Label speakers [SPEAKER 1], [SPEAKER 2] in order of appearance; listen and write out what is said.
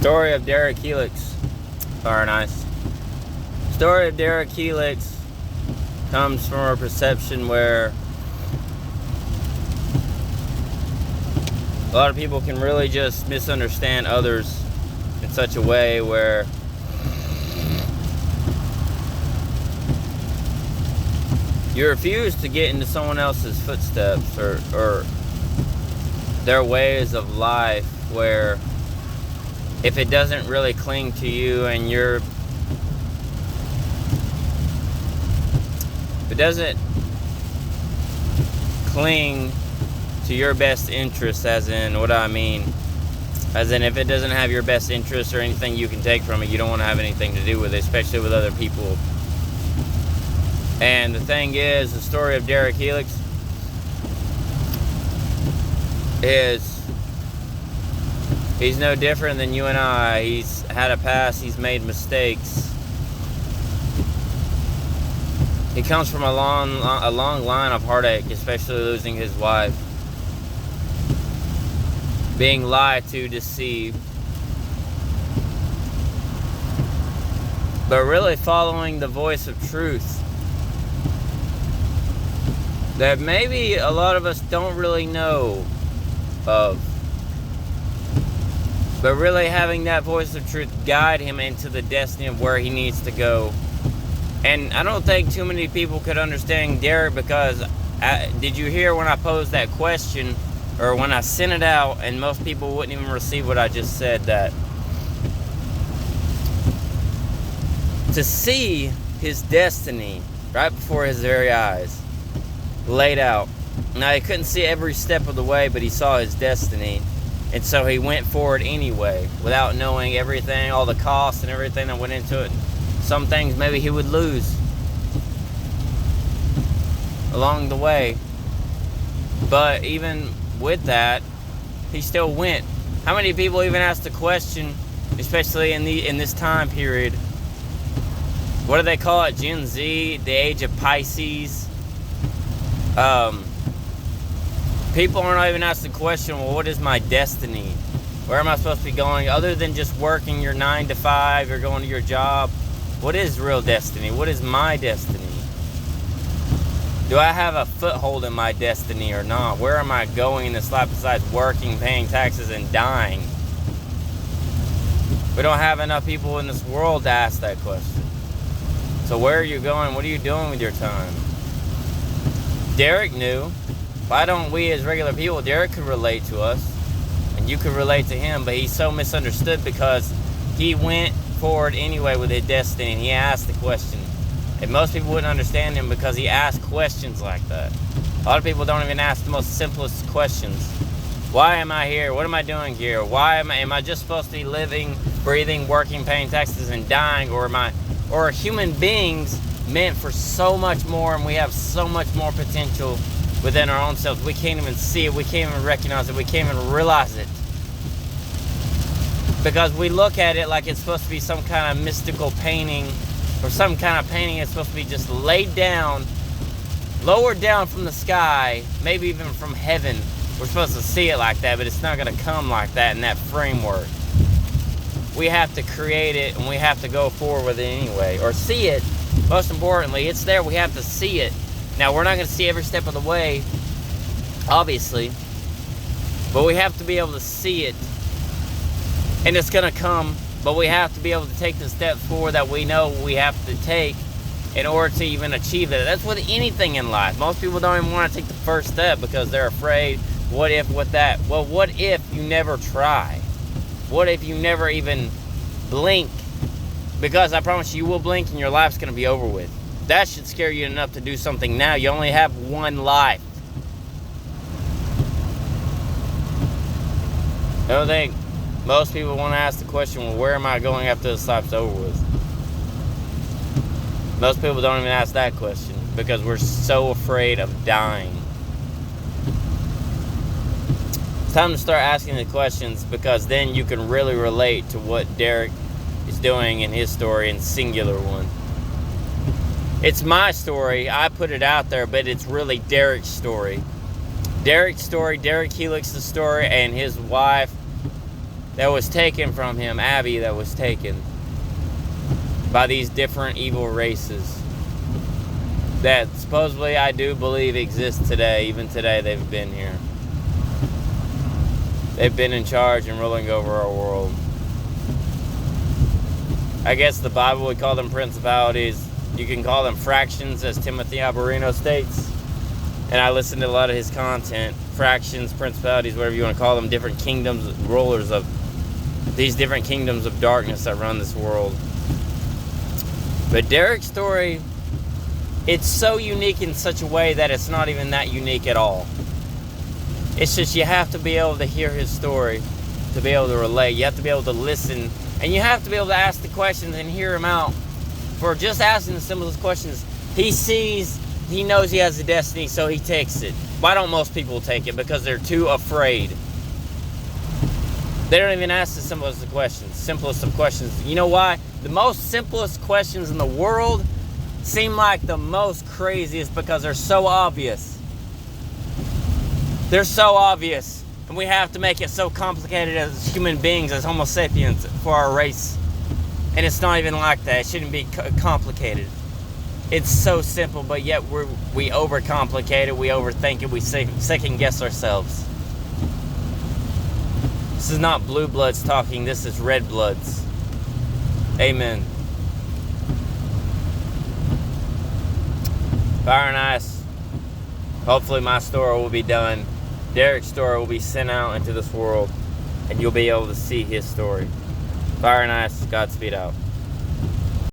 [SPEAKER 1] Story of Derrik Helix. Very nice. Story of Derrik Helix comes from a perception where a lot of people can really just misunderstand others in such a way where you refuse to get into someone else's footsteps or their ways of life, where if it doesn't really cling to you and if it doesn't cling to your best interest, as in what I mean, as in if it doesn't have your best interest or anything you can take from it, you don't want to have anything to do with it, especially with other people. And the thing is, the story of Derrik Helix is he's no different than you and I. He's had a past, he's made mistakes. He comes from a long line of heartache, especially losing his wife, being lied to, deceived, but really following the voice of truth that maybe a lot of us don't really know of, but really having that voice of truth guide him into the destiny of where he needs to go. And I don't think too many people could understand Derrik, because did you hear when I posed that question, or when I sent it out, and most people wouldn't even receive what I just said, that to see his destiny right before his very eyes laid out. Now, he couldn't see every step of the way, but he saw his destiny, and so he went forward anyway without knowing everything, all the costs and everything that went into it. Some things maybe he would lose along the way, but even with that, he still went. How many people even asked the question, especially in this time period, what do they call it, Gen Z, the age of Pisces? People are not even asked the question, well, what is my destiny? Where am I supposed to be going? Other than just working your 9 to 5 or going to your job, what is real destiny? What is my destiny? Do I have a foothold in my destiny or not? Where am I going in this life besides working, paying taxes, and dying? We don't have enough people in this world to ask that question. So where are you going? What are you doing with your time? Derrik knew. Why don't we as regular people, Derrik could relate to us, and you could relate to him, but he's so misunderstood because he went forward anyway with his destiny, and he asked the question. And most people wouldn't understand him because he asked questions like that. A lot of people don't even ask the most simplest questions. Why am I here? What am I doing here? Why am I just supposed to be living, breathing, working, paying taxes, and dying? Or are human beings meant for so much more, and we have so much more potential within our own selves? We can't even see it. We can't even recognize it. We can't even realize it. Because we look at it like it's supposed to be some kind of mystical painting, or some kind of painting that's supposed to be just laid down, lowered down from the sky, maybe even from heaven. We're supposed to see it like that, but it's not going to come like that in that framework. We have to create it, and we have to go forward with it anyway, or see it. Most importantly, it's there. We have to see it. Now, we're not going to see every step of the way, obviously, but we have to be able to see it. And it's going to come, but we have to be able to take the steps forward that we know we have to take in order to even achieve it. That's with anything in life. Most people don't even want to take the first step because they're afraid, what if, what that? Well, what if you never try? What if you never even blink? Because I promise you will blink and your life's going to be over with. That should scare you enough to do something now. You only have one life. I don't think most people want to ask the question, well, where am I going after this life's over with? Most people don't even ask that question because we're so afraid of dying. It's time to start asking the questions, because then you can really relate to what Derrik is doing in his story, in singular one. It's my story. I put it out there, but it's really Derrik's story. Derrik's story, Derrik Helix's story, and his wife that was taken from him, Abby that was taken by these different evil races that supposedly I do believe exist today. Even today they've been here. They've been in charge and ruling over our world. I guess the Bible would call them principalities. You can call them fractions, as Timothy Alberino states. And I listen to a lot of his content. Fractions, principalities, whatever you want to call them. Different kingdoms, rulers of these different kingdoms of darkness that run this world. But Derrik's story, it's so unique in such a way that it's not even that unique at all. It's just you have to be able to hear his story to be able to relate. You have to be able to listen. And you have to be able to ask the questions and hear him out. For just asking the simplest questions, he knows he has a destiny, so he takes it. Why don't most people take it? Because they're too afraid. They don't even ask the simplest of questions. You know why? The most simplest questions in the world seem like the most craziest because they're so obvious. They're so obvious. And we have to make it so complicated as human beings, as Homo sapiens, for our race. And it's not even like that. It shouldn't be complicated. It's so simple, but yet we overcomplicate it, we overthink it, we second guess ourselves. This is not blue bloods talking, this is red bloods. Amen. Fire and ice. Hopefully my story will be done. Derrik's story will be sent out into this world, and you'll be able to see his story. Fire and ice. Godspeed out.